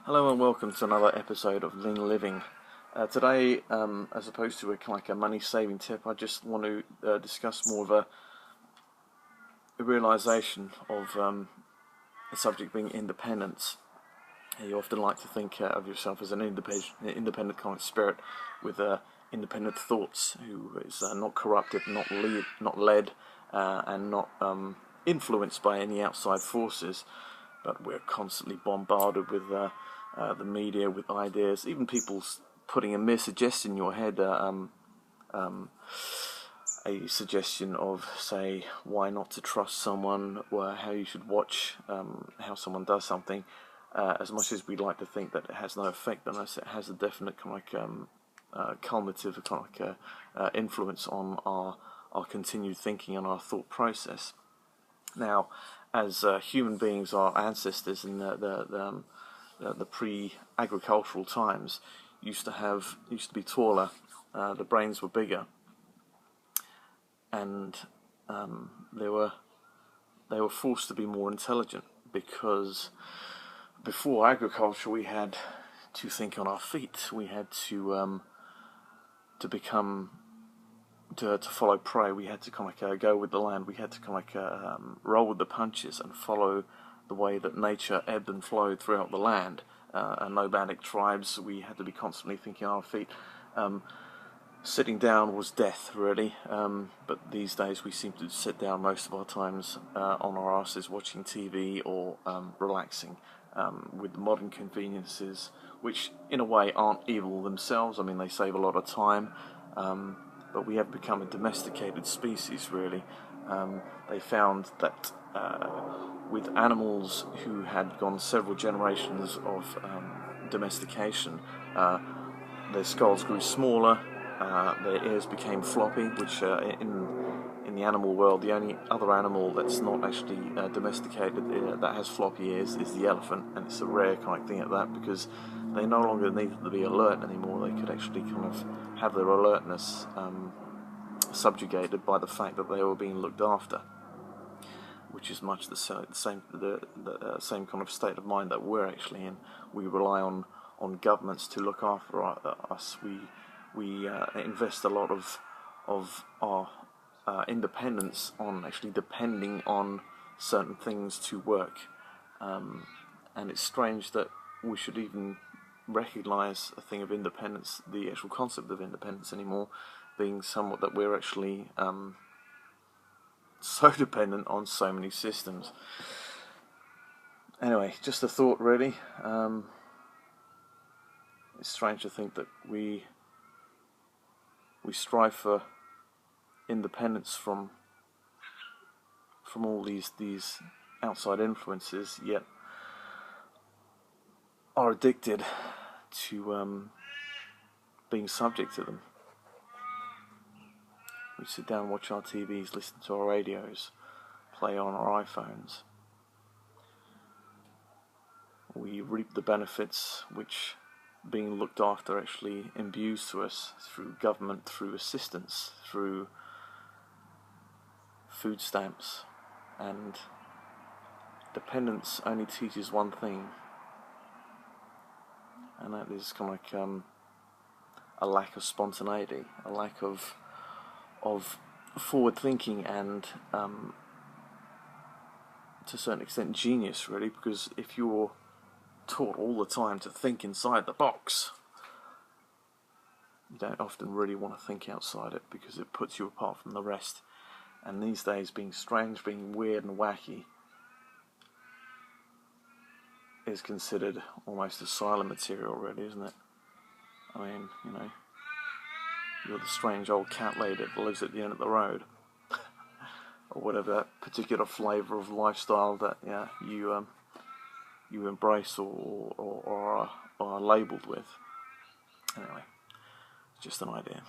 Hello and welcome to another episode of Lean Living. Today, as opposed to a money-saving tip, I just want to discuss more of a realisation of the subject being independence. You often like to think of yourself as an independent kind of spirit with independent thoughts, who is not corrupted, not led, and not influenced by any outside forces. But we're constantly bombarded with the media, with ideas, even people putting a mere suggestion in your head, a suggestion of, say, why not to trust someone, or how you should watch how someone does something. As much as we'd like to think that it has no effect on us, it has a definite cumulative influence on our continued thinking and our thought process. Now, as human beings, our ancestors in the pre-agricultural times used to be taller, the brains were bigger, and they were forced to be more intelligent, because before agriculture we had to think on our feet. We had to follow prey. We had to go with the land. We had to roll with the punches and follow the way that nature ebbed and flowed throughout the land. And nomadic tribes, we had to be constantly thinking on our feet. Sitting down was death, really. But these days we seem to sit down most of our times on our asses watching TV or relaxing with the modern conveniences, which in a way aren't evil themselves. I mean, they save a lot of time. But we have become a domesticated species, really. They found that with animals who had gone several generations of domestication, their skulls grew smaller, their ears became floppy, which in the animal world, the only other animal that's not actually domesticated that has floppy ears is the elephant, and it's a rare kind of thing at that, because they no longer needed to be alert anymore. They could actually have their alertness subjugated by the fact that they were being looked after, which is much the same kind of state of mind that we're actually in. We rely on governments to look after us. We invest a lot of our independence on actually depending on certain things to work, and it's strange that we should even recognise a thing of independence, the actual concept of independence anymore, being somewhat that we're actually so dependent on so many systems. Anyway, just a thought, really. It's strange to think that we strive for independence from all these outside influences, yet are addicted to being subject to them. We sit down and watch our TVs, listen to our radios, play on our iPhones. We reap the benefits which being looked after actually imbues to us through government, through assistance, through food stamps, and dependence only teaches one thing, and that is a lack of spontaneity, a lack of forward thinking, and to a certain extent genius, really, because if you're taught all the time to think inside the box, you don't often really want to think outside it, because it puts you apart from the rest. And these days, being strange, being weird and wacky is considered almost asylum material, really, isn't it? I mean, you're the strange old cat lady that lives at the end of the road, or whatever that particular flavour of lifestyle that you embrace or are labelled with. Anyway, just an idea.